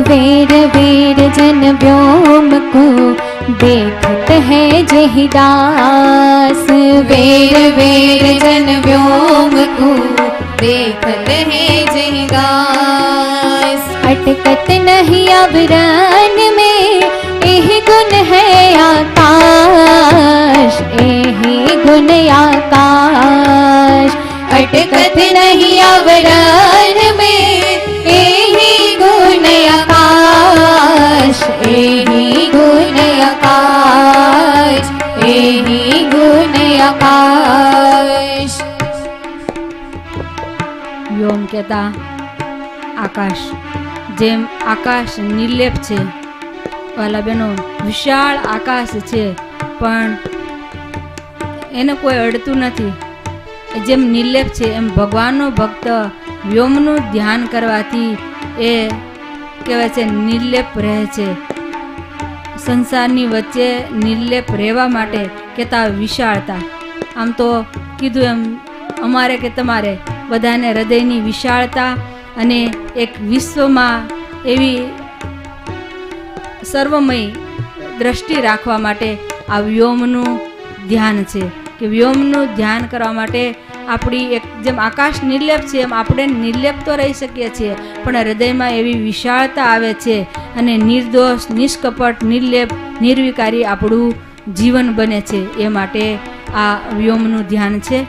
Where where जन व्योम को देखत है जहि दास। वेर वेर जन व्योम को देखत है जहि दास। अटकत नहीं आवरण में एहि गुण है आकाश, एहि गुण आकाश। अटकत नहीं आवरण में एहि गुण आकाश, एहि गुण आकाश, एहि गुण आकाश। વ્યોમ કહેતા આકાશ, જેમ આકાશ નિર્લેપ છે, વાલા બહેનો વિશાળ આકાશ છે પણ એને કોઈ અડતું નથી, જેમ નિર્લેપ છે એમ ભગવાનનો ભક્ત વ્યોમનું ધ્યાન કરવાથી એ કહેવાય છે નિર્લેપ રહે છે. સંસારની વચ્ચે નિર્લેપ રહેવા માટે કહેતા વિશાળતા. આમ તો કીધું એમ અમારે કે તમારે બધાને હૃદયની વિશાળતા અને એક વિશ્વમાં એવી સર્વમય દ્રષ્ટિ રાખવા માટે આ વ્યોમનું ધ્યાન છે કે વ્યોમનું ધ્યાન કરવા માટે આપણી એક જેમ આકાશ નિર્લેપ છે એમ આપણે નિર્લેપ તો રહી શકીએ છીએ પણ હૃદયમાં એવી વિશાળતા આવે છે અને નિર્દોષ, નિષ્કપટ, નિર્લેપ, નિર્વિકારી આપણું જીવન બને છે. એ માટે આ વ્યોમનું ધ્યાન છે.